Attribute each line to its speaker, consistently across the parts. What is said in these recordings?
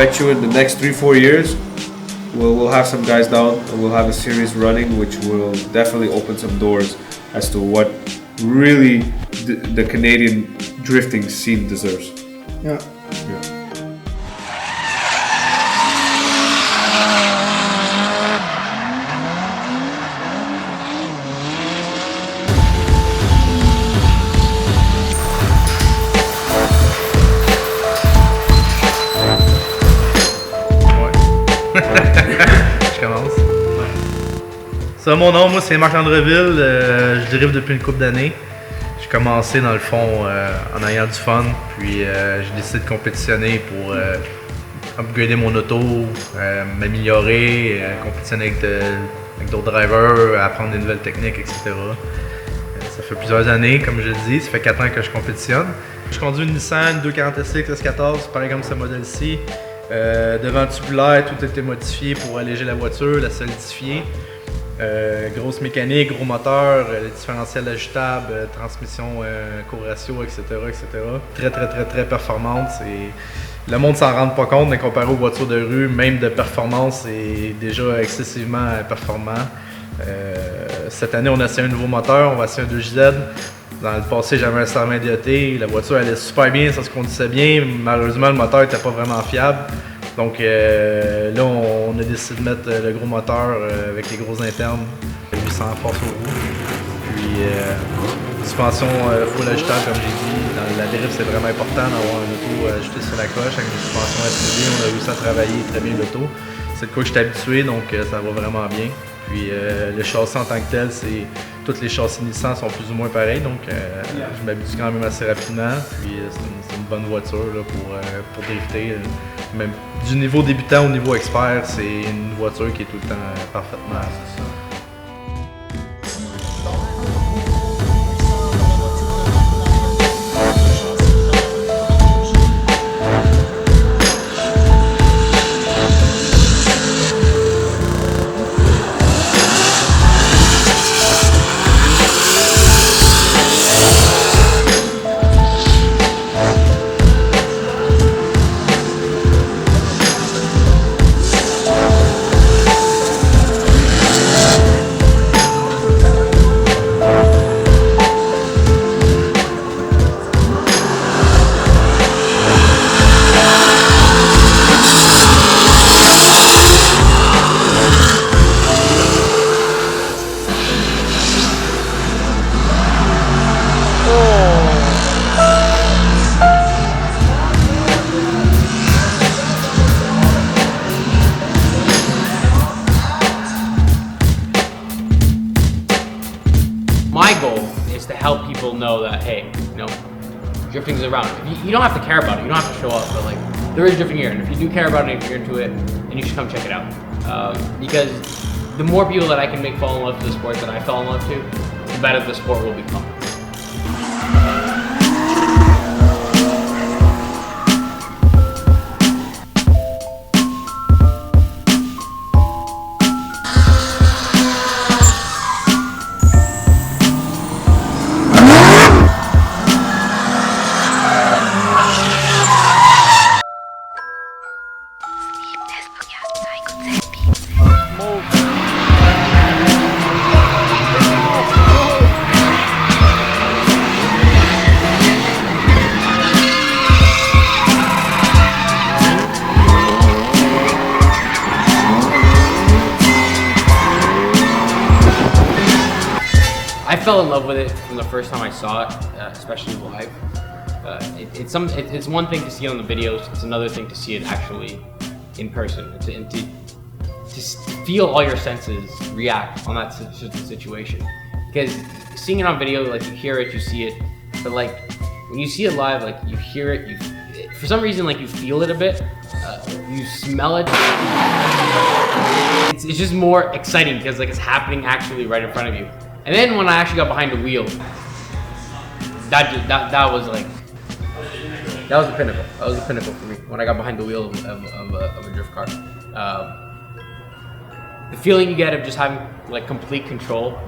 Speaker 1: bet you in the next 3-4 years, we'll have some guys down and we'll have a series running, which will definitely open some doors as to what really the Canadian drifting scene deserves.
Speaker 2: Yeah.
Speaker 3: Je commence. Ça, mon nom, moi, c'est Marc Andreville. Je drive depuis une couple d'années. J'ai commencé, dans le fond, en ayant du fun. Puis, j'ai décidé de compétitionner pour upgrader mon auto, m'améliorer, compétitionner avec d'autres drivers, apprendre des nouvelles techniques, etc. Ça fait plusieurs années, comme je le dis. Ça fait 4 ans que je compétitionne. Je conduis une Nissan 240 SX S14, pareil comme ce modèle-ci. Devant tubulaire, tout a été modifié pour alléger la voiture, la solidifier. Grosse mécanique, gros moteur, les différentiels ajustables, transmission co-ratio, etc., etc. Très performante. Le monde s'en rend pas compte, mais comparé aux voitures de rue, même de performance, c'est déjà excessivement performant. Cette année, on a essayé un nouveau moteur, on va essayer un 2JZ. Dans le passé, j'avais un 120 DOT, la voiture allait super bien, ça se conduisait bien. Malheureusement, le moteur n'était pas vraiment fiable. Donc là, on a décidé de mettre le gros moteur avec les gros internes, 800 force au roue. Puis suspension full ajustable, comme j'ai dit. Dans la drift, c'est vraiment important d'avoir un auto ajusté sur la coche. Avec une suspension STD, on a réussi à travailler très bien l'auto. C'est de quoi je suis habitué, donc ça va vraiment bien. Puis le châssis en tant que tel, tous les châssis Nissan sont plus ou moins pareils, donc je m'habitue quand même assez rapidement. Puis c'est une bonne voiture là, pour drifter. Même du niveau débutant au niveau expert, c'est une voiture qui est tout le temps parfaitement.
Speaker 4: My goal is to help people know that, hey, drifting is around. You don't have to care about it, you don't have to show up, but like, there is drifting here, and if you do care about it, if you're into it, then you should come check it out. Because the more people that I can make fall in love to the sport that I fell in love to, the better the sport will become. I fell in love with it from the first time I saw it, especially live. It's one thing to see it on the videos, it's another thing to see it actually in person, and to feel all your senses react on that situation. Because seeing it on video, like you hear it, you see it, but like when you see it live, like you hear it, for some reason like you feel it a bit, you smell it. It's just more exciting because like it's happening actually right in front of you. And then when I actually got behind the wheel, that was like, that was the pinnacle. That was the pinnacle for me when I got behind the wheel of a drift car. The feeling you get of just having like complete control,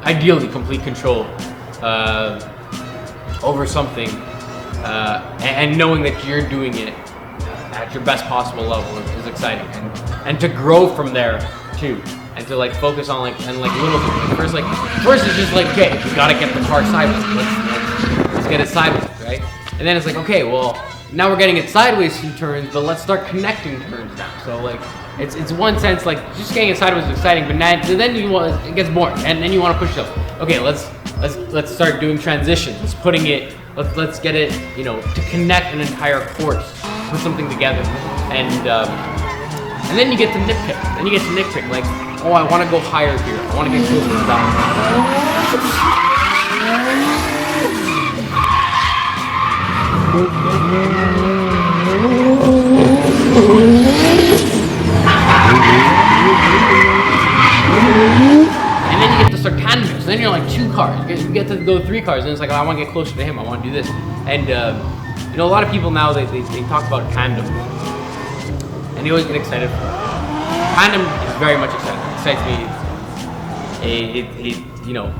Speaker 4: ideally complete control over something, and knowing that you're doing it at your best possible level is exciting, and to grow from there too, and to like focus on like little things. First it's just like, okay, we gotta get the car sideways. Let's get it sideways, right? And then it's like, okay, well now we're getting it sideways through turns, but let's start connecting turns now. So like it's one sense like just getting it sideways is exciting, but then it gets boring, and then you want to push up. Okay, let's start doing transitions. Let's get it, you know, to connect an entire course, put something together, and then you get to nitpick. Then you get to nitpick, like, oh, I want to go higher here. I want to get closer to that. And then you get to start tandem. So then you're like 2 cars. You get to go 3 cars, and it's like, oh, I want to get closer to him. I want to do this. And you know, a lot of people now they talk about tandem, and they always get excited for it. Tandem is very much exciting. It excites me. You know,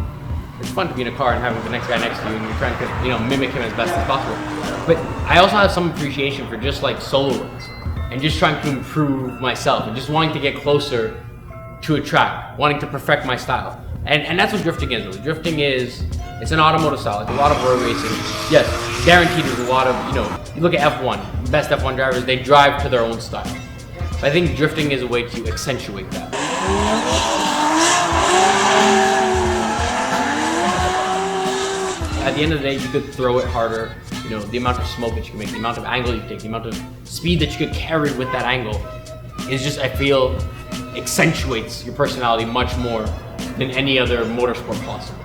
Speaker 4: it's fun to be in a car and having the next guy next to you, and you're trying to, you know, mimic him as best as possible. But I also have some appreciation for just like solo runs, and just trying to improve myself, and just wanting to get closer to a track, wanting to perfect my style. And that's what drifting is really. Drifting is, it's an automotive style, like a lot of road racing. Yes, guaranteed there's a lot of, you know, you look at F1, the best F1 drivers, they drive to their own style. But I think drifting is a way to accentuate that. At the end of the day, you could throw it harder. You know, the amount of smoke that you can make, the amount of angle you take, the amount of speed that you could carry with that angle is just, I feel, accentuates your personality much more than any other motorsport possible.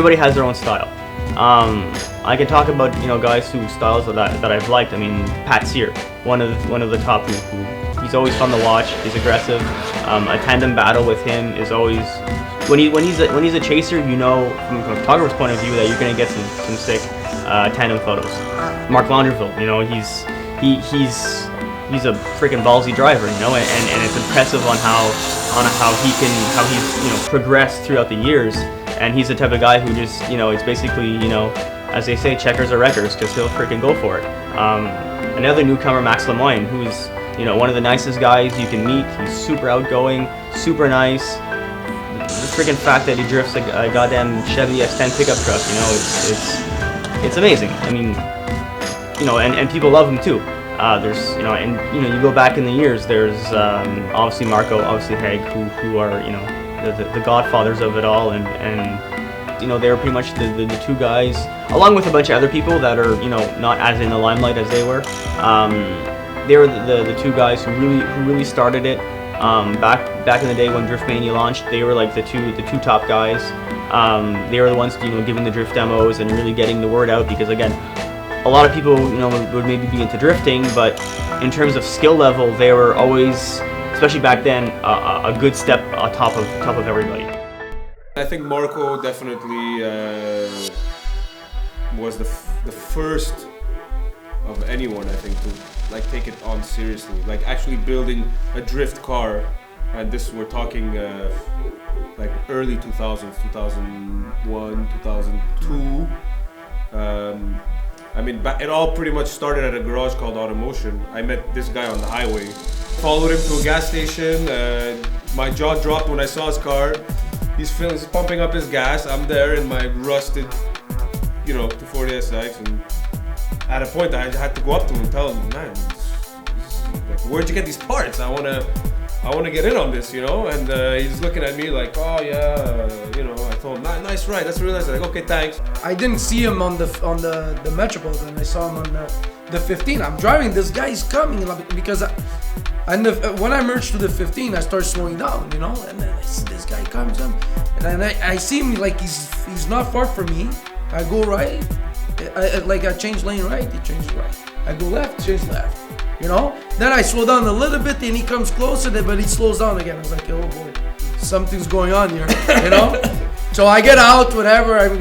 Speaker 2: everybody has their own style. I can talk about guys whose styles that I've liked. I mean, Pat Sear, one of the top who he's always fun to watch. He's aggressive. A tandem battle with him is always when he's a chaser. From a photographer's point of view that you're gonna get some sick tandem photos. Mark Launderville, he's a freaking ballsy driver, and it's impressive on how he's progressed throughout the years. And he's the type of guy who just, it's basically, as they say, checkers or wreckers, because he'll freaking go for it. Another newcomer, Max Lemoyne, who's, one of the nicest guys you can meet. He's super outgoing, super nice. The freaking fact that he drifts a goddamn Chevy X10 pickup truck, it's amazing. I mean, and people love him too. You go back in the years, there's obviously Marco, obviously Haig, who are, the godfathers of it all, and they're pretty much the two guys, along with a bunch of other people that are not as in the limelight as they were. They were the two guys who really started it. Back in the day when Drift Mania launched, they were like the two top guys. They were the ones giving the drift demos and really getting the word out, because again, a lot of people would maybe be into drifting, but in terms of skill level, they were always, especially back then, a good step on top of everybody.
Speaker 1: I think Marco definitely was the first of anyone, I think, to take it on seriously, actually building a drift car. And this, we're talking early 2000s, 2001, 2002. It all pretty much started at a garage called Automotion. I met this guy on the highway, followed him to a gas station. My jaw dropped when I saw his car. He's pumping up his gas. I'm there in my rusted, 240 SX, and at a point I had to go up to him and tell him, man, where'd you get these parts? I wanna get in on this, And he's looking at me like, oh yeah, I told him, nice ride. That's really nice. I'm like, okay, thanks.
Speaker 5: I didn't see him on the Metropolitan. I saw him on the 15. I'm driving. This guy is coming because when I merged to the 15, I started slowing down, And then I see this guy comes in, and then I see him he's not far from me. I go right. I change lane right. He changes right. I go left. Change left. Then I slow down a little bit, and he comes closer, but he slows down again. I was like, oh boy, something's going on here, So I get out, whatever. I'm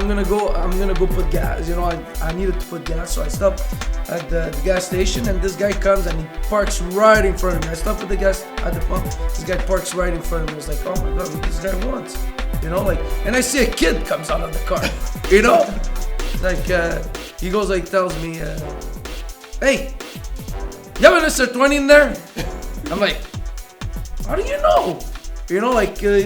Speaker 5: gonna go put gas. I needed to put gas, so I stop at the gas station, and this guy comes and he parks right in front of me. I stop at the gas at the pump. This guy parks right in front of me. I was like, oh my god, what this guy wants, And I see a kid comes out of the car, he goes tells me, hey. You have an SR20 in there? I'm like, how do you know?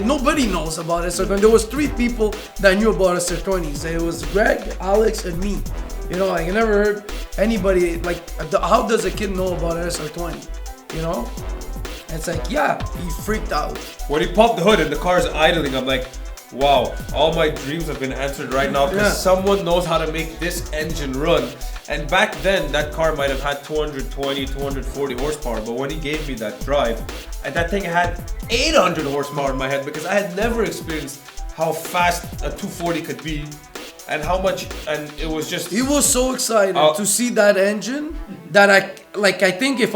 Speaker 5: Nobody knows about SR20. There was 3 people that knew about SR20s. It was Greg, Alex, and me. I never heard anybody, how does a kid know about SR20? And it's like, yeah, he freaked out.
Speaker 1: When he popped the hood and the car's idling, I'm like, wow, all my dreams have been answered right now, because someone knows how to make this engine run. And back then, that car might have had 220, 240 horsepower, but when he gave me that drive, and that thing had 800 horsepower in my head, because I had never experienced how fast a 240 could be, and how much, and it was just...
Speaker 5: He was so excited to see that engine, that I think if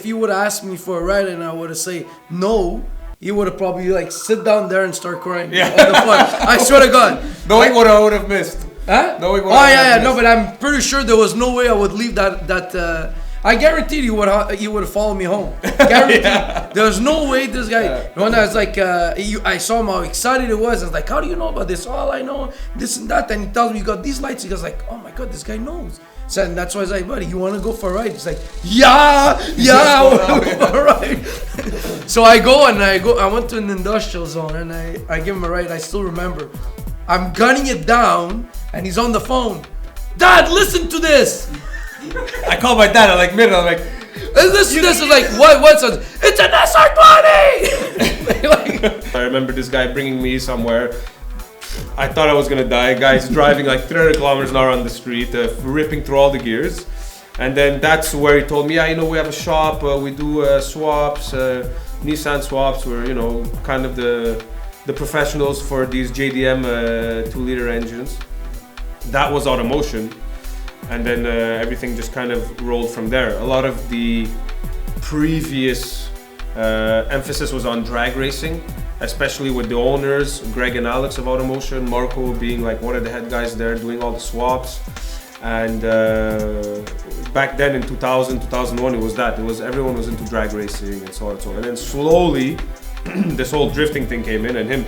Speaker 5: you would have asked me for a ride and I would have said no, he would have probably sit down there and start crying. On the front. I swear to God.
Speaker 1: Knowing what I would have missed.
Speaker 5: Huh? No, but I'm pretty sure there was no way I would leave that. I guaranteed you would have followed me home. Guaranteed. There's no way this guy. When I was I saw him how excited he was. I was like, how do you know about this? All I know, this and that. And he tells me you got these lights. He goes like, oh my god, this guy knows. So and that's why I was like, buddy, you want to go for a ride? He's like, yeah, I want to go for a ride. So I went to an industrial zone and I give him a ride. I still remember. I'm gunning it down, and he's on the phone. Dad, listen to this.
Speaker 1: I call my dad. I'm like,
Speaker 5: listen to this. Is like, what's it? It's an SR20.
Speaker 1: I remember this guy bringing me somewhere. I thought I was gonna die. Guy's driving 300 kilometers an hour on the street, ripping through all the gears. And then that's where he told me, we have a shop. We do swaps, Nissan swaps. We're kind of the professionals for these JDM 2-liter engines. That was automotion, and then everything just kind of rolled from there. A lot of the previous emphasis was on drag racing, especially with the owners, Greg and Alex of Automotion, Marco being like one of the head guys there doing all the swaps. And back then in 2000, 2001, everyone was into drag racing and so on and so on. And then slowly, this whole drifting thing came in, and him,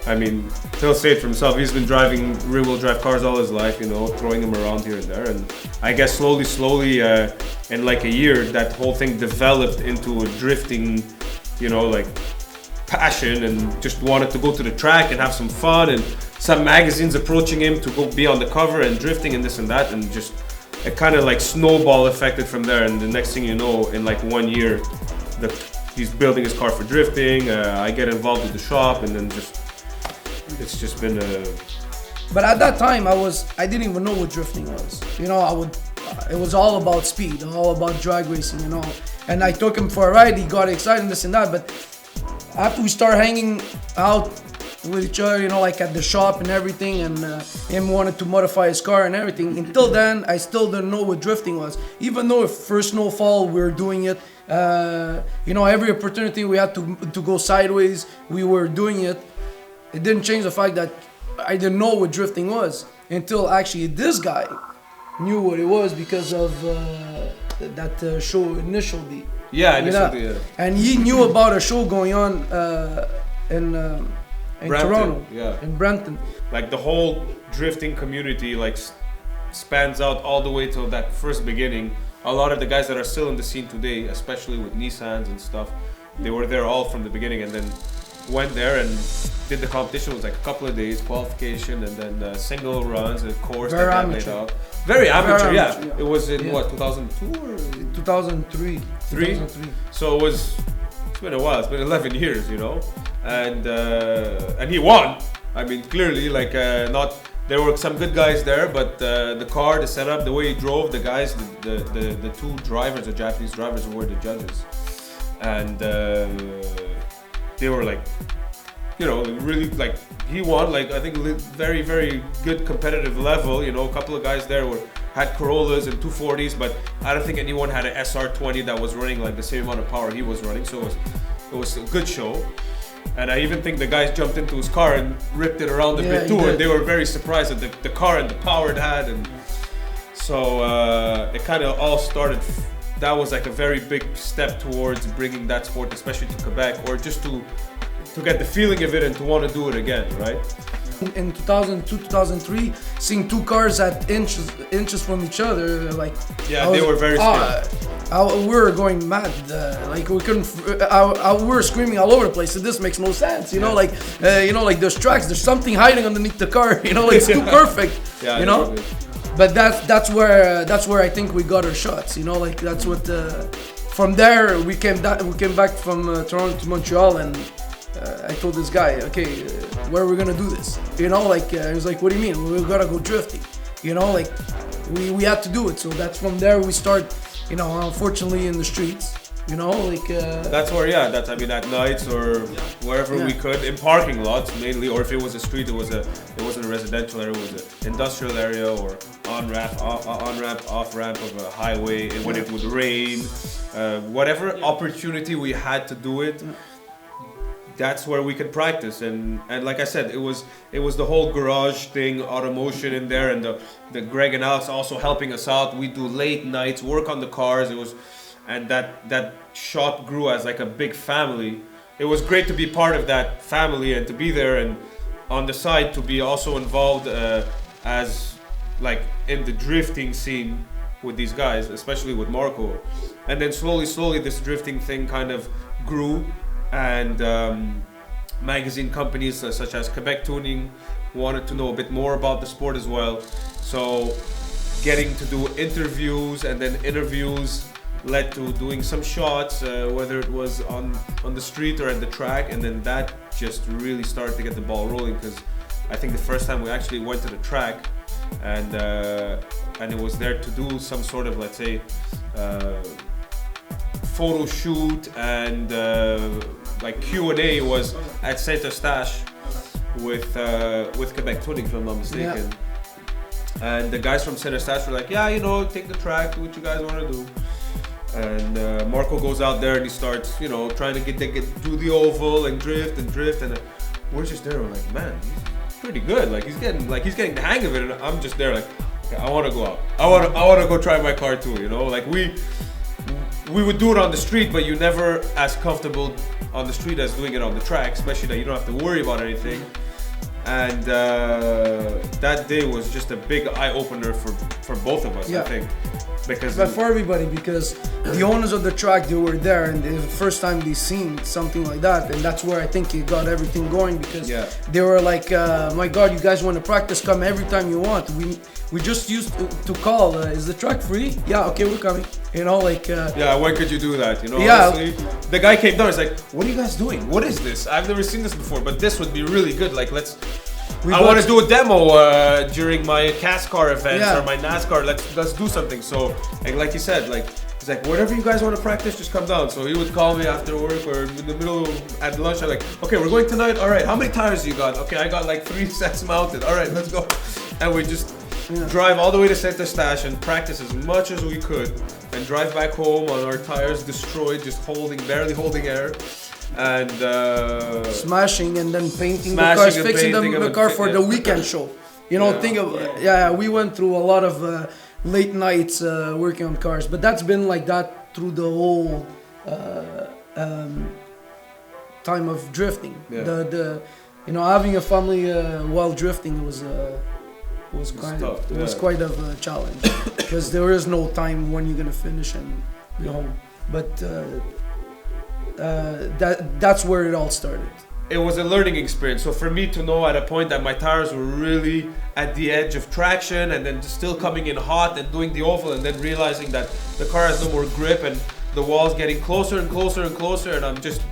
Speaker 1: I mean, he'll say it for himself, he's been driving rear-wheel drive cars all his life, you know, throwing them around here and there. And I guess slowly, in like a year, that whole thing developed into a drifting, you know, like passion, and just wanted to go to the track and have some fun, and some magazines approaching him to go be on the cover and drifting and this and that, and just it kind of like snowball affected from there. And the next thing you know, in like 1 year, he's building his car for drifting. I get involved with the shop, and then it's just been a.
Speaker 5: But at that time, I didn't even know what drifting was. You know, it was all about speed, all about drag racing, you know. And I took him for a ride. He got excited and this and that. But after we start hanging out with each other, you know, like at the shop and everything, and him wanted to modify his car and everything. Until then, I still didn't know what drifting was. Even though first snowfall we were doing it, you know, every opportunity we had to go sideways, we were doing it. It didn't change the fact that I didn't know what drifting was until actually this guy knew what it was because of that show Initial D.
Speaker 1: Yeah, Initial D. Yeah.
Speaker 5: And he knew about a show going on in Toronto,
Speaker 1: yeah,
Speaker 5: in Brampton.
Speaker 1: Like the whole drifting community like spans out all the way to that first beginning. A lot of the guys that are still in the scene today, especially with Nissans and stuff, they were there all from the beginning, and then went there and did the competition. It was like a couple of days qualification, and then single runs, a course
Speaker 5: Very
Speaker 1: that
Speaker 5: amateur.
Speaker 1: laid out. Very amateur, yeah.
Speaker 5: yeah.
Speaker 1: It was in
Speaker 5: Yeah.
Speaker 1: what, 2002 or
Speaker 5: 2003. 2003.
Speaker 1: So it's been a while. It's been 11 years, you know, and he won. I mean, clearly, like not. There were some good guys there, but the car, the setup, the way he drove, the guys, the two drivers, the Japanese drivers, were the judges, and they were like, you know, really like he won. Like I think very very good competitive level. You know, a couple of guys there had Corollas and 240s, but I don't think anyone had an SR20 that was running like the same amount of power he was running. So it was a good show. And I even think the guys jumped into his car and ripped it around a bit too, and they were very surprised at the car and the power it had. And so it kind of all started. That was like a very big step towards bringing that sport, especially to Quebec, or just to get the feeling of it and to want to do it again, right?
Speaker 5: In 2002, 2003, seeing two cars at inches from each other, like
Speaker 1: yeah, they were very scared.
Speaker 5: We were going mad, like we couldn't. We were screaming all over the place. So this makes no sense, you know. Like, like there's tracks. There's something hiding underneath the car. You know, like it's too perfect.
Speaker 1: Yeah,
Speaker 5: you know. But that's where I think we got our shots. You know, like that's what. From there we came back from Toronto to Montreal, and I told this guy, okay, where are we gonna do this? You know, like he was like, what do you mean? We gotta go drifting. You know, like we had to do it. So that's from there we start. You know, unfortunately in the streets, you know, like
Speaker 1: that's where, yeah, that's, I mean, at nights or wherever we could, in parking lots mainly, or if it was a street, it wasn't a residential area, it was an industrial area, or on-ramp, off-ramp of a highway, when it would rain, whatever opportunity we had to do it, that's where we could practice. And like I said, it was the whole garage thing, automotion in there, and the Greg and Alex also helping us out. We do late nights, work on the cars. And that shop grew as like a big family. It was great to be part of that family and to be there, and on the side to be also involved as like in the drifting scene with these guys, especially with Marco. And then slowly this drifting thing kind of grew. And magazine companies such as Quebec Tuning wanted to know a bit more about the sport as well. So getting to do interviews, and then interviews led to doing some shots, whether it was on the street or at the track. And then that just really started to get the ball rolling, because I think the first time we actually went to the track and it was there to do some sort of, let's say, photo shoot and like Q&A was at Saint Eustache with Quebec Tuning, if I'm not mistaken. And the guys from Saint Eustache were like, yeah, you know, take the track, do what you guys want to do. And Marco goes out there and he starts, you know, trying to get do the oval and drift. And we're just there, we're like, man, he's pretty good. Like he's getting the hang of it. And I'm just there like, okay, I want to go out. I want to go try my car too. You know, like we would do it on the street, but you're never as comfortable on the street as doing it on the track, especially that you don't have to worry about anything. And that day was just a big eye opener for both of us, I think.
Speaker 5: But for everybody, because the owners of the track, they were there, and it was the first time they seen something like that, and that's where I think it got everything going, because they were like, my God, you guys want to practice, come every time you want. We just used to call, is the track free? Yeah, okay, we're coming. You know, like...
Speaker 1: when could you do that, you know? Honestly, the guy came down, he's like, what are you guys doing? What is this? I've never seen this before, but this would be really good. Like, I want to do a demo during my CASCAR events or my NASCAR. Let's do something. So, and like you said, like he's like, whatever you guys want to practice, just come down. So he would call me after work or in the middle at lunch. I'm like, okay, we're going tonight. All right, how many tires you got? Okay, I got like 3 sets mounted. All right, let's go. And we just drive all the way to Saint Eustache and practice as much as we could, and drive back home on our tires destroyed, just barely holding air. And
Speaker 5: smashing and then painting the cars, fixing the car for the weekend show. You know, we went through a lot of late nights working on cars, but that's been like that through the whole time of drifting. The you know, having a family while drifting was quite of a challenge, because there is no time when you're gonna finish and be home. But that's where it all started.
Speaker 1: It was a learning experience. So for me to know at a point that my tires were really at the edge of traction, and then still coming in hot and doing the oval, and then realizing that the car has no more grip and the wall's getting closer and closer and closer, and I'm just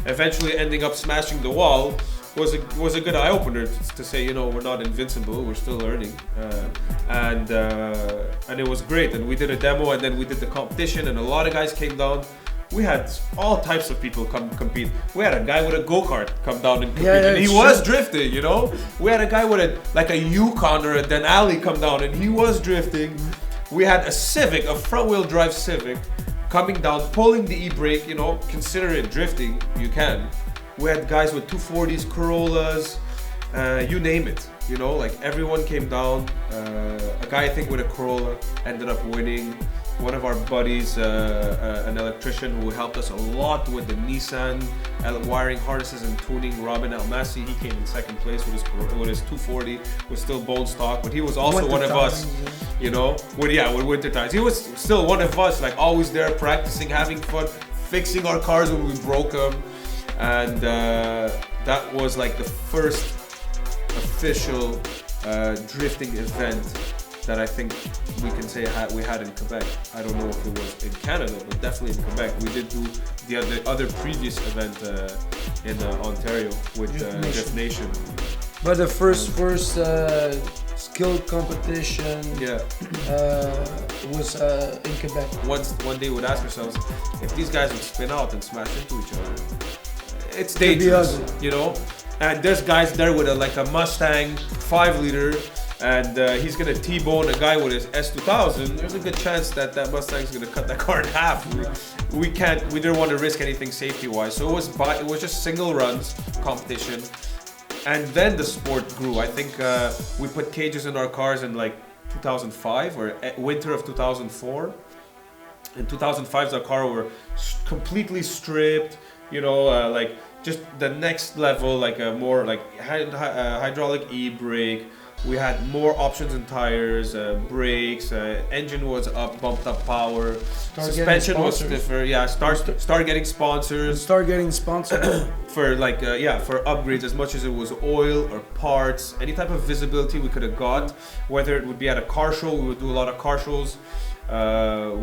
Speaker 1: eventually ending up smashing the wall, was a good eye opener to say, you know, we're not invincible, we're still learning, and it was great. And we did a demo, and then we did the competition, and a lot of guys came down. We had all types of people come compete. We had a guy with a go-kart come down and compete, and he was drifting, you know. We had a guy with a Yukon or a Denali come down, and he was drifting. We had a Civic, a front-wheel drive Civic, coming down, pulling the e-brake, you know, consider it drifting, you can. We had guys with 240s, Corollas, you name it, you know, like everyone came down. A guy, I think, with a Corolla ended up winning. One of our buddies, an electrician who helped us a lot with the Nissan wiring harnesses and tuning, Robin Almasi, he came in second place with his 240, was still bone stock, but he was also one of us, you know, with winter tires. He was still one of us, like always there practicing, having fun, fixing our cars when we broke them. And that was like the first official drifting event that I think we can say we had in Quebec. I don't know if it was in Canada, but definitely in Quebec. We did do the other previous event in Ontario with Drift Nation.
Speaker 5: But the first skill competition was in Quebec. One
Speaker 1: day we'd ask ourselves, if these guys would spin out and smash into each other, it's dangerous, you know? And there's guys there with a Mustang 5-liter, and he's gonna T-bone a guy with his S2000. There's a good chance that Mustang's gonna cut that car in half. We didn't want to risk anything safety-wise, so it was just single runs competition, and then the sport grew. I think we put cages in our cars in like 2005 or winter of 2004. In 2005, the car were completely stripped. You know, like just the next level, like a more like hydraulic e-brake. We had more options in tires, brakes, engine was up, bumped up power, suspension was stiffer. Yeah, start getting sponsors.
Speaker 5: For
Speaker 1: for upgrades, as much as it was oil or parts, any type of visibility we could have got. Whether it would be at a car show, we would do a lot of car shows.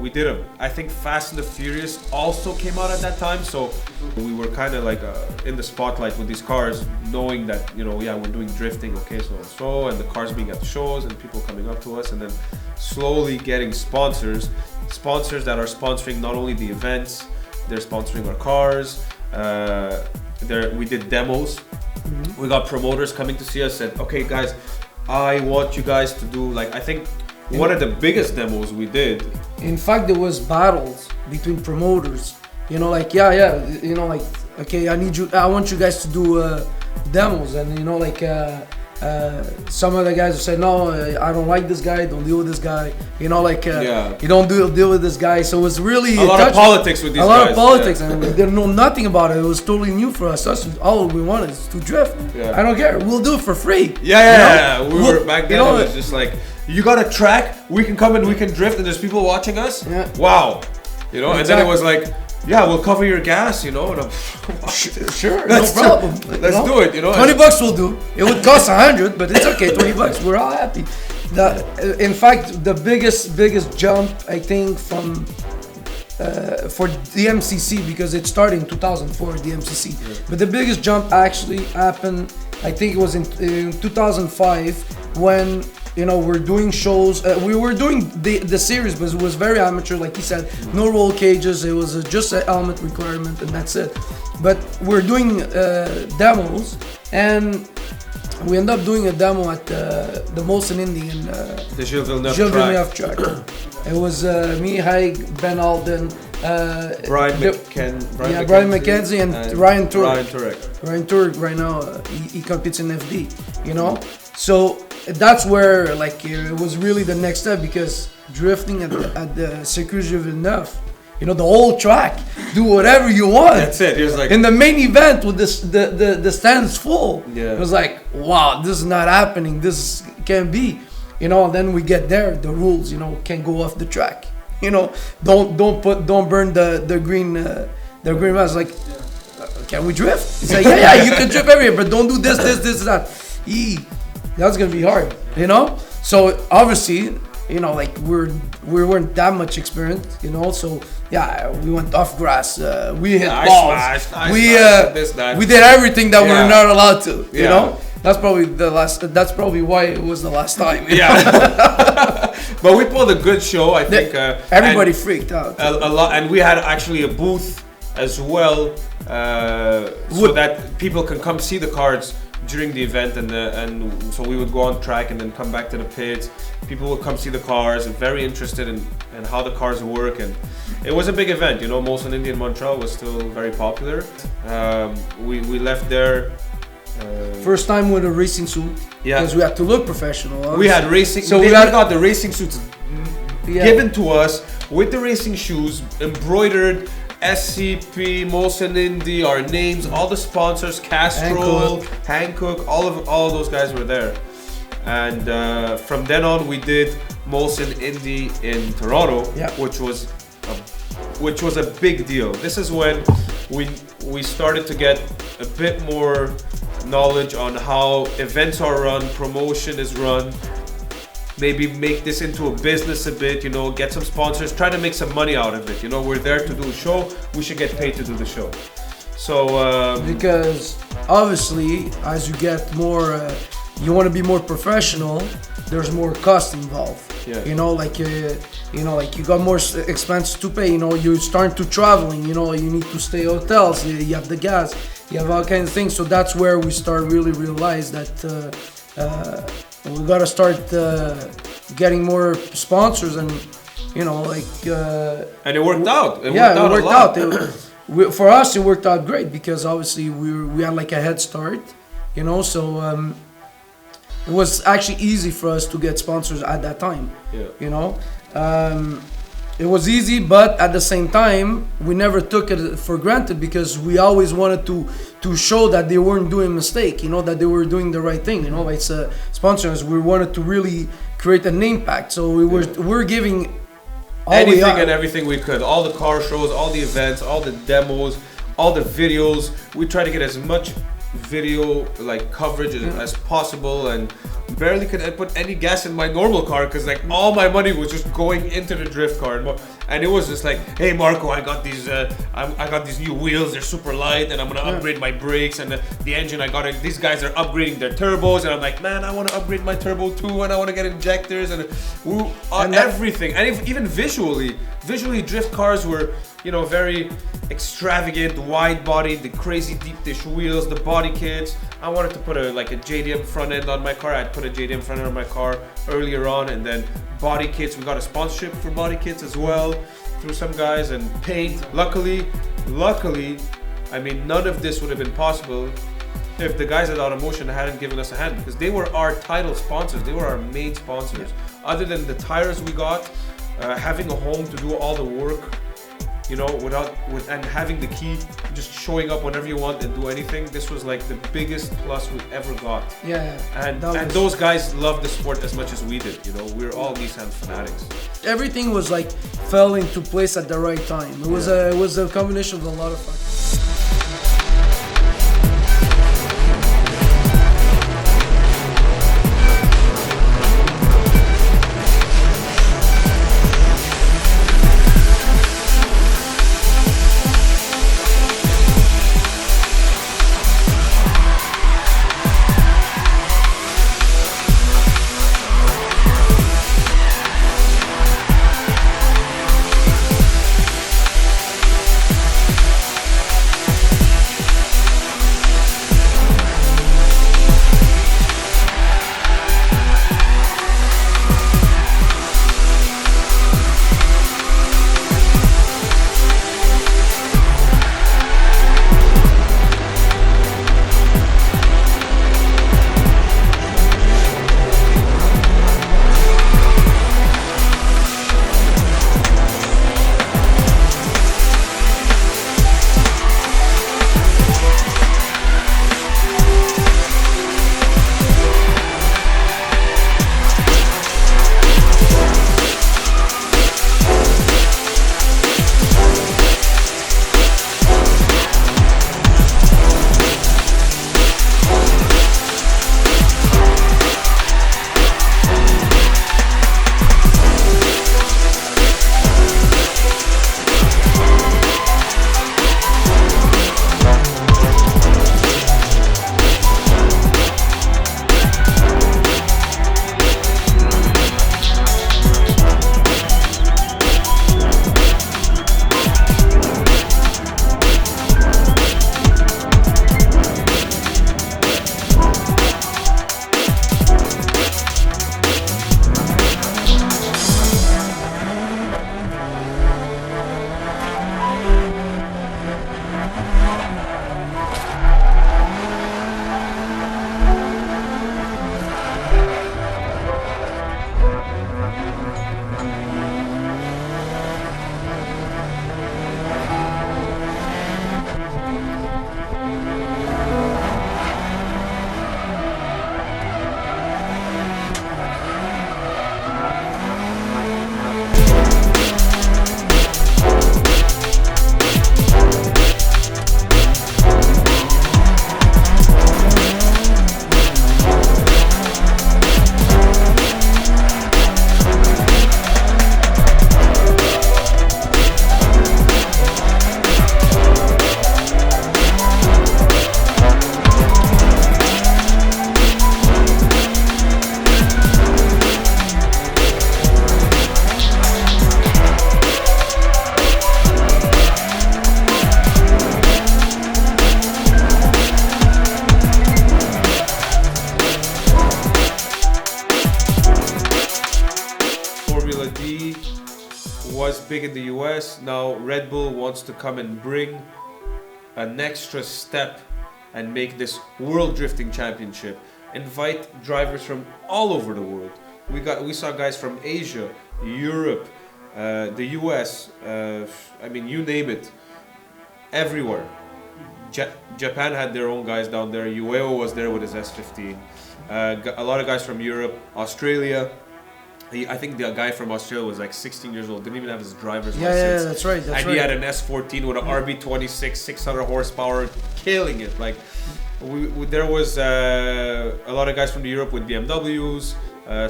Speaker 1: We did I think Fast and the Furious also came out at that time, so we were kind of like in the spotlight with these cars, knowing that, you know, we're doing drifting, okay, so and the cars being at the shows and people coming up to us, and then slowly getting sponsors that are sponsoring not only the events, they're sponsoring our cars. there we did demos. We got promoters coming to see us, said, okay guys, I want you guys to do, like, I think one of the biggest demos we did.
Speaker 5: In fact, there was battles between promoters. You know, like, yeah, you know, like, okay, I want you guys to do demos, and you know, like, some of the guys would say, no, I don't like this guy, don't deal with this guy. You know, like, you don't deal with this guy. So it was really
Speaker 1: a lot of politics with these guys.
Speaker 5: A lot of politics, and we didn't know nothing about it. It was totally new for us. All we wanted is to drift.
Speaker 1: Yeah.
Speaker 5: I don't care. We'll do it for free.
Speaker 1: Yeah. We were back then. It was just like, you got a track, we can come and we can drift, and there's people watching us. Yeah. Wow. You know, exactly. And then it was like, yeah, we'll cover your gas, you know. And
Speaker 5: sure, no problem.
Speaker 1: Let's do it, you know.
Speaker 5: $20 will do. It would cost 100, but it's okay. $20, we're all happy. In fact, the biggest jump, I think, from for DMCC, because it started in 2004, DMCC. Yeah. But the biggest jump actually happened, I think it was in 2005, when, you know, we're doing shows. We were doing the series, but it was very amateur, like he said. No roll cages. It was just a helmet requirement, and that's it. But we're doing demos, and we end up doing a demo at the Molson Indy in
Speaker 1: the Gilles Villeneuve track.
Speaker 5: It was me, Haig, Ben Alden,
Speaker 1: Brian
Speaker 5: McKenzie, and Ryan Turek. Ryan Turek right now he competes in FD. You know, so that's where, like, it was really the next step, because drifting at the Circuit Gilles Villeneuve, you know, the whole track, do whatever you want.
Speaker 1: That's it. It was like,
Speaker 5: in the main event with the stands full.
Speaker 1: Yeah.
Speaker 5: It was like, wow, this is not happening. This can't be. You know, and then we get there. The rules, you know, can't go off the track. You know, don't burn the green mask. Like, can we drift? He's like, yeah, you can drift everywhere, but don't do this, that. That's gonna be hard, you know. So obviously, you know, like, we weren't that much experienced, you know. So yeah, we went off grass, we hit balls, we did everything that we're not allowed to, you know. That's probably why it was the last time.
Speaker 1: Yeah. But we pulled a good show, I think.
Speaker 5: Everybody freaked out.
Speaker 1: A lot, and we had actually a booth as well, so that people can come see the cars during the event, and so we would go on track and then come back to the pits. People would come see the cars, and very interested in how the cars work, and it was a big event. You know, Molson Indy in Montreal was still very popular. We left there.
Speaker 5: First time with a racing suit, because we had to look professional. Obviously.
Speaker 1: We had racing, so we got the racing suits given to us with the racing shoes, embroidered SCP, Molson Indy, our names, all the sponsors, Castrol, Hankook, all of those guys were there. And from then on, we did Molson Indy in Toronto, which was a big deal. This is when we started to get a bit more knowledge on how events are run, promotion is run. Maybe make this into a business a bit, you know, get some sponsors, try to make some money out of it. You know, we're there to do a show, we should get paid to do the show. So
Speaker 5: because obviously, as you get more, you want to be more professional, there's more cost involved.
Speaker 1: Yeah.
Speaker 5: You know, like you got more expenses to pay. You know, you're starting to traveling. You know, you need to stay hotels. You have the gas. You have all kinds of things. So that's where we start really realize that we gotta start getting more sponsors, and you know, like.
Speaker 1: And it worked out.
Speaker 5: It worked out. For us, it worked out great, because obviously we had like a head start. You know, so. It was actually easy for us to get sponsors at that time.
Speaker 1: Yeah.
Speaker 5: You know, it was easy, but at the same time, we never took it for granted, because we always wanted to show that they weren't doing a mistake. You know, that they were doing the right thing. You know, like sponsors, we wanted to really create an impact. So we're giving
Speaker 1: anything and everything we could. All the car shows, all the events, all the demos, all the videos. We try to get as much video like coverage as possible, and barely could put any gas in my normal car because like all my money was just going into the drift car, and it was just like, hey Marco, I got these new wheels, they're super light, and I'm gonna upgrade my brakes, and the engine, these guys are upgrading their turbos, and I'm like, man, I want to upgrade my turbo too, and I want to get injectors and everything, and even visually drift cars were, you know, very extravagant, wide body, the crazy deep dish wheels, the body kits. I wanted to put a JDM front end on my car. I'd put a JDM front end on my car earlier on, and then body kits. We got a sponsorship for body kits as well through some guys, and paint. Luckily, I mean, none of this would have been possible if the guys at Automotion hadn't given us a hand, because they were our title sponsors. They were our main sponsors. Other than the tires we got, having a home to do all the work, you know, and having the key, just showing up whenever you want and do anything. This was like the biggest plus we ever got. And those guys loved the sport as much as we did. You know, we're all Nissan fanatics.
Speaker 5: Everything was like fell into place at the right time. It was a combination of a lot of factors.
Speaker 1: big in the US. Now Red Bull wants to come and bring an extra step and make this World Drifting Championship. Invite drivers from all over the world. We saw guys from Asia, Europe, the US, I mean, you name it, everywhere. Japan had their own guys down there. Ueo was there with his S15. A lot of guys from Europe, Australia. I think the guy from Australia was like 16 years old, didn't even have his driver's license.
Speaker 5: Yeah, that's right.
Speaker 1: He had an S14 with an RB26, 600 horsepower, killing it. Like, there was a lot of guys from Europe with BMWs,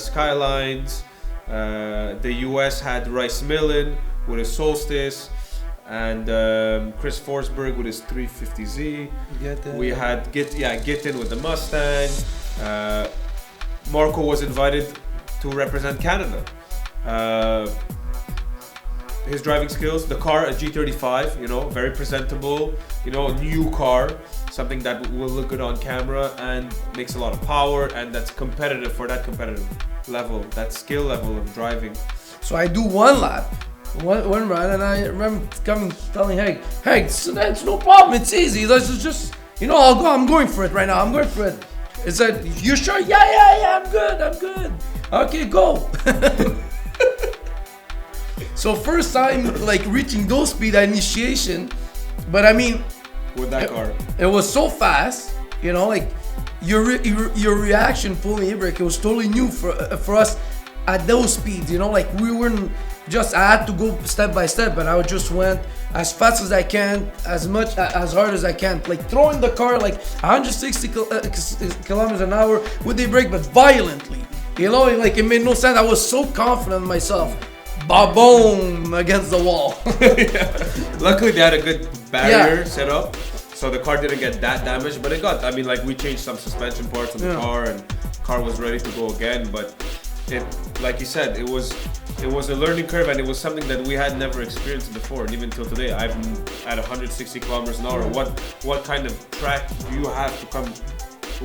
Speaker 1: Skylines. The US had Rice Millen with his Solstice, and Chris Forsberg with his 350Z. We had Gittin with the Mustang. Marco was invited to represent Canada. His driving skills, the car, a G35, you know, very presentable, you know, new car, something that will look good on camera and makes a lot of power, and that's competitive for that competitive level, that skill level of driving.
Speaker 5: So I do one lap, one run, and I remember telling hey, so that's no problem, it's easy, let's just, you know, I'll go, I'm going for it right now, I'm going for it. It said, you sure? Yeah, I'm good. Okay, go. So first time like reaching those speed at initiation, but I mean,
Speaker 1: with that car,
Speaker 5: it was so fast, you know, like your reaction pulling e-brake, it was totally new for us at those speeds, you know, like we weren't just, I had to go step by step, but I just went as fast as I can, as hard as I can, like throwing the car like 160 kilometers an hour with the brake, but violently, you know, like it made no sense. I was so confident in myself. Ba-boom against the wall.
Speaker 1: Yeah. Luckily they had a good barrier set up, so the car didn't get that damaged, but it got, I mean, like we changed some suspension parts on the car, and car was ready to go again, but it, like you said, it was a learning curve, and it was something that we had never experienced before, and even till today, I've at 160 kilometers an hour, what kind of track do you have to come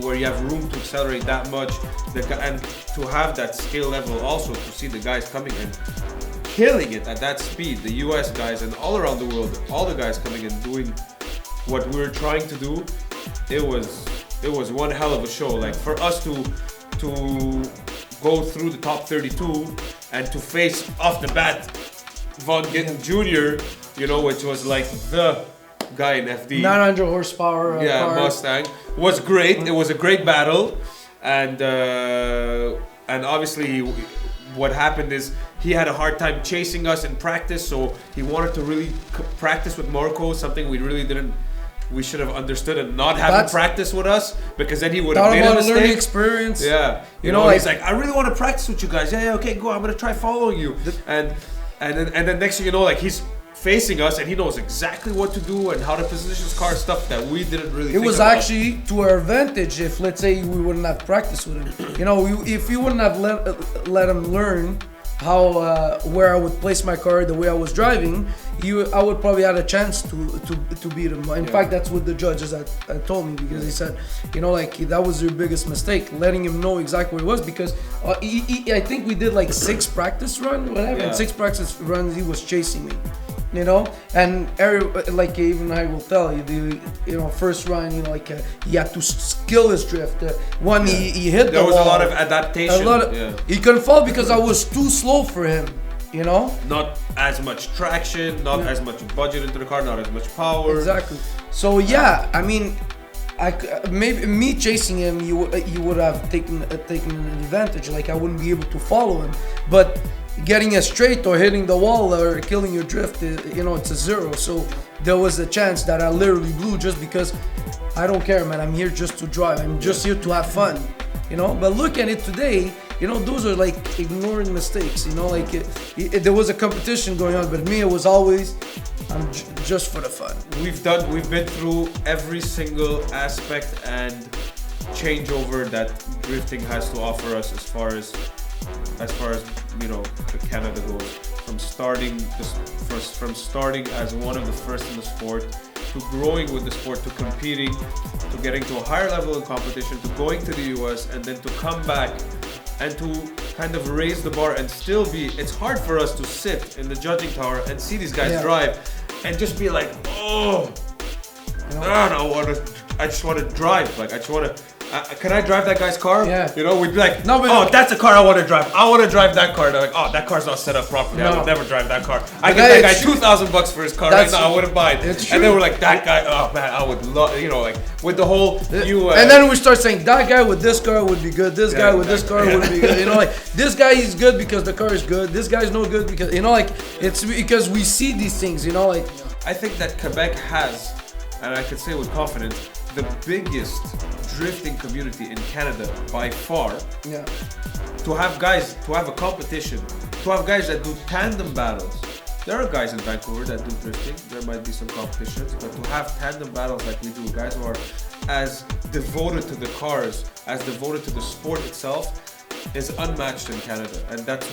Speaker 1: where you have room to accelerate that much, and to have that skill level also, to see the guys coming in killing it at that speed, the US guys and all around the world, all the guys coming and doing what we were trying to do, it was one hell of a show. Like for us to go through the top 32 and to face off the bat Von Gittin Jr., you know, which was like the guy in FD,
Speaker 5: 900 horsepower car.
Speaker 1: Mustang, was great. It was a great battle, and obviously what happened is he had a hard time chasing us in practice, so he wanted to really practice with Marco, something we should have understood and not have him practice with us, because then he would have made a mistake.
Speaker 5: Learning experience.
Speaker 1: Yeah, you know, he's like, I really want to practice with you guys. Yeah, okay, go. I'm gonna try following you. And then next thing you know, like he's facing us and he knows exactly what to do and how to position his car, stuff that we didn't really think about. It was
Speaker 5: actually to our advantage if, let's say, we wouldn't have practiced with him. You know, if you wouldn't have let him learn how where I would place my car, the way I was driving, I would probably had a chance to beat him. In fact, that's what the judges had told me, because they said, you know, like that was your biggest mistake, letting him know exactly what it was, because I think we did like 6 practice runs, whatever, and 6 practice runs he was chasing me. You know, and like even I will tell you, you know, first run, you know, like he had to skill his drift. He hit
Speaker 1: there
Speaker 5: the
Speaker 1: was
Speaker 5: wall.
Speaker 1: a lot of adaptation.
Speaker 5: He couldn't fall because I was too slow for him. You know,
Speaker 1: not as much traction, not as much budget into the car, not as much power.
Speaker 5: Exactly. So yeah, I mean, maybe me chasing him, you would have taken an advantage. Like I wouldn't be able to follow him, but getting a straight or hitting the wall or killing your drift, you know, it's a 0. So there was a chance that I literally blew just because I don't care, man. I'm here just to drive. I'm just here to have fun, you know. But look at it today, you know, those are like ignoring mistakes, you know, like there was a competition going on, but me, it was always, I'm just for the fun.
Speaker 1: We've been through every single aspect and changeover that drifting has to offer us, as far as you know, Canada goes, from starting as one of the first in the sport, to growing with the sport, to competing, to getting to a higher level of competition, to going to the US, and then to come back and to kind of raise the bar and still be. It's hard for us to sit in the judging tower and see these guys drive and just be like, oh, I just want to drive. Like I just want to. Can I drive that guy's car?
Speaker 5: Yeah.
Speaker 1: You know, we'd be like, oh, that's a car I want to drive. I want to drive that car. They're like, oh, that car's not set up properly. I would never drive that car. I give that guy $2,000 for his car right now. I wouldn't buy it. And then we're like, that guy, oh man, I would love, you know, like with the whole
Speaker 5: and then we start saying, that guy with this car would be good. This guy with this car would be good. You know, like this guy is good because the car is good. This guy's no good because, you know, like it's because we see these things, you know, like.
Speaker 1: I think that Quebec has, and I can say with confidence, the biggest drifting community in Canada by far.
Speaker 5: Yeah.
Speaker 1: To have a competition, to have guys that do tandem battles. There are guys in Vancouver that do drifting. There might be some competitions, but to have tandem battles like we do, guys who are as devoted to the cars, as devoted to the sport itself, is unmatched in Canada. And that's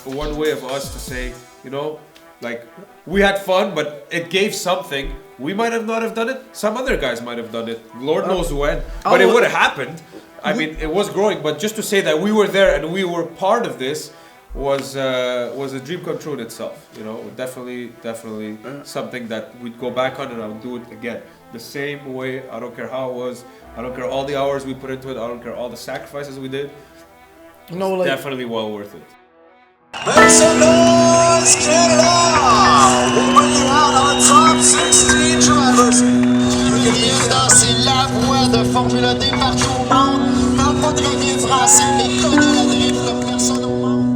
Speaker 1: one way of us to say, you know, like, we had fun, but it gave something. We might have not have done it. Some other guys might have done it. Lord knows when. But it would have happened. I mean, it was growing. But just to say that we were there and we were part of this was a dream come true in itself. You know, definitely something that we'd go back on, and I would do it again. The same way. I don't care how it was. I don't care all the hours we put into it. I don't care all the sacrifices we did.
Speaker 5: No, like,
Speaker 1: definitely well worth it.
Speaker 6: Barcelona's Canada will bring you out our top 16 drivers. Évidemment, c'est la voix de Formule 1 partout au monde. Parle pas très bien français, mais connaît la drift comme personne au monde.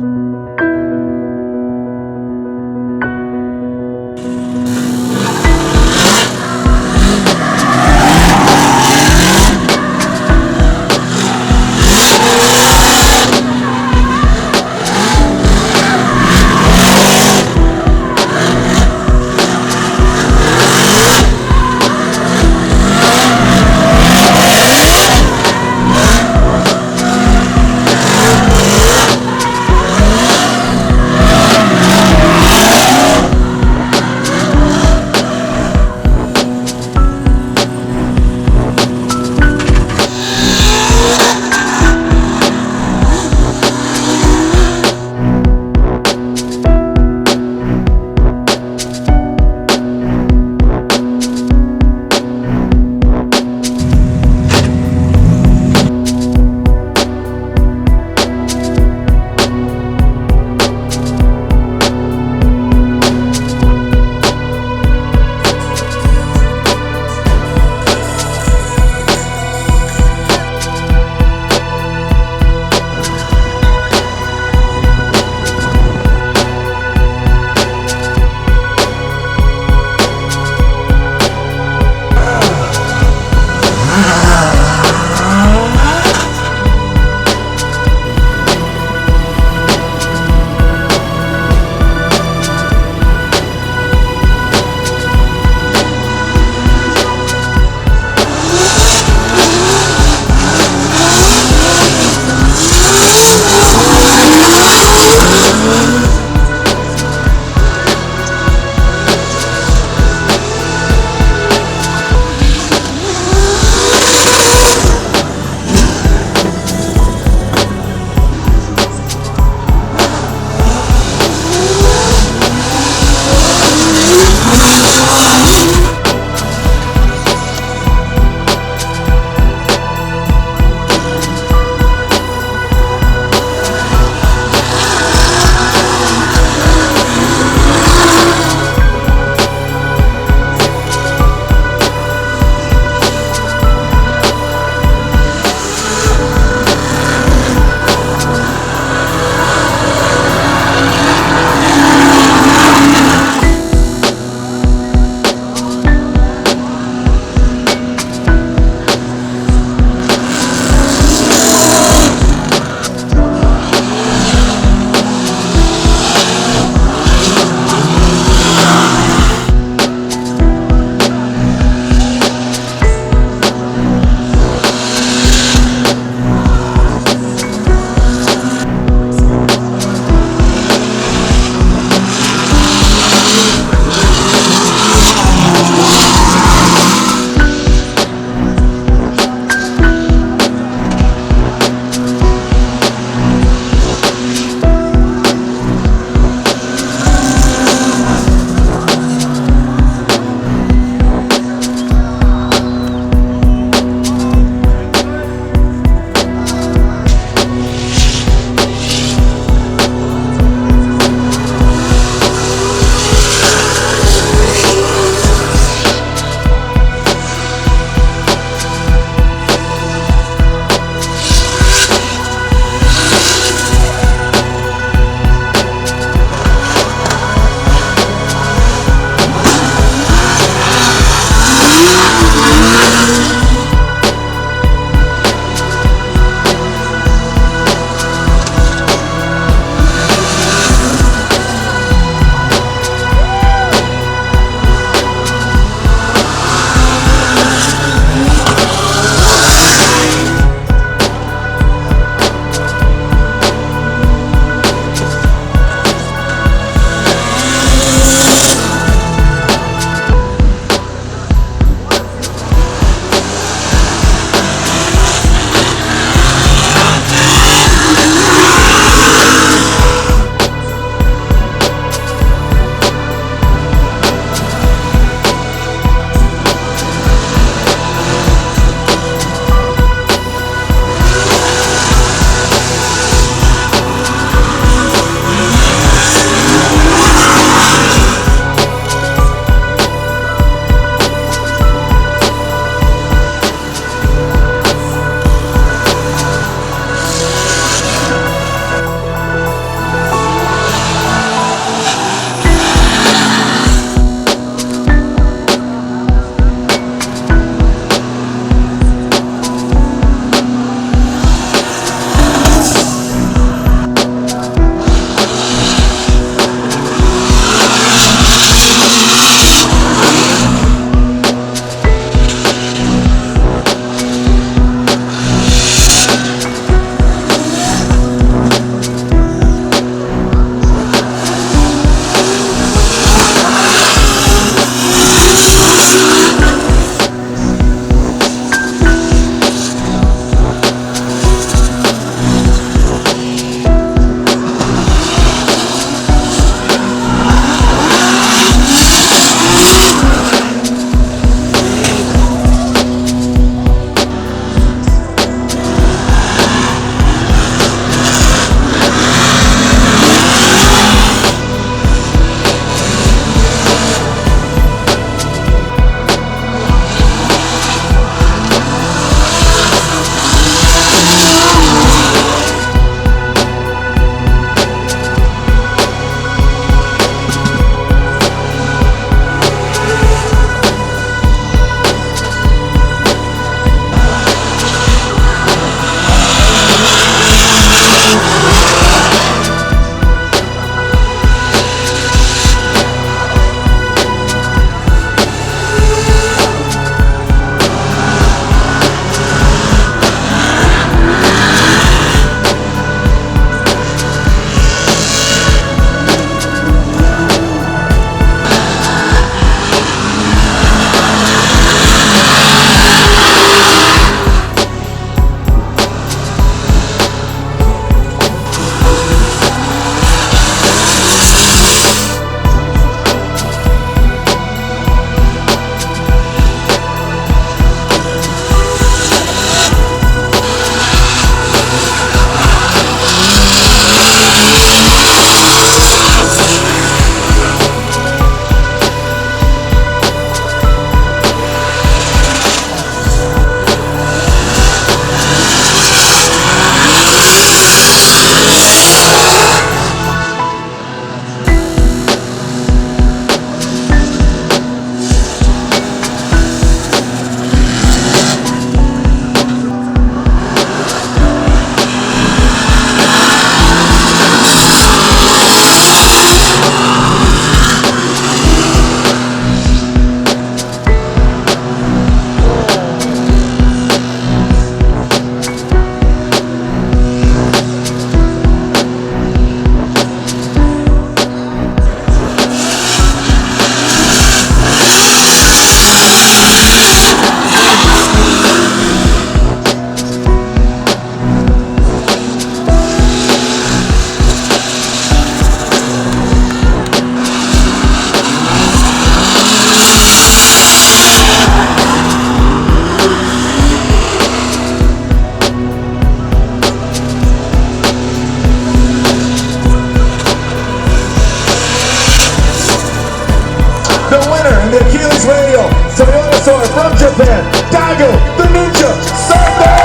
Speaker 6: and the Achilles radial, Toyotasaur from Japan, Daigo, the Ninja, Sunday!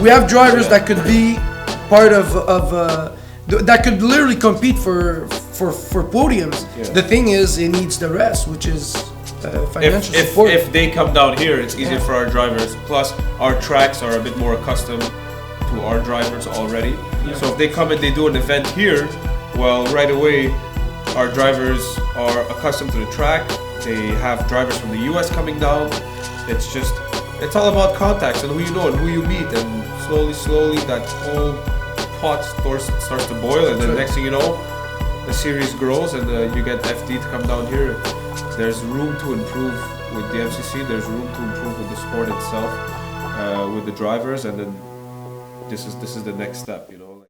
Speaker 5: We have drivers that could be part of that could literally compete for podiums.
Speaker 1: Yeah.
Speaker 5: The thing is, it needs the rest, which is financial support.
Speaker 1: If they come down here, it's easier for our drivers. Plus, our tracks are a bit more accustomed to our drivers already. So if they come and they do an event here, well, right away, our drivers are accustomed to the track. They have drivers from the US coming down. It's all about contacts and who you know and who you meet, and slowly that whole pot starts to boil, and then next thing you know, the series grows and you get FD to come down here. There's room to improve with the MCC. There's room to improve with the sport itself, with the drivers, and then this is the next step, you know.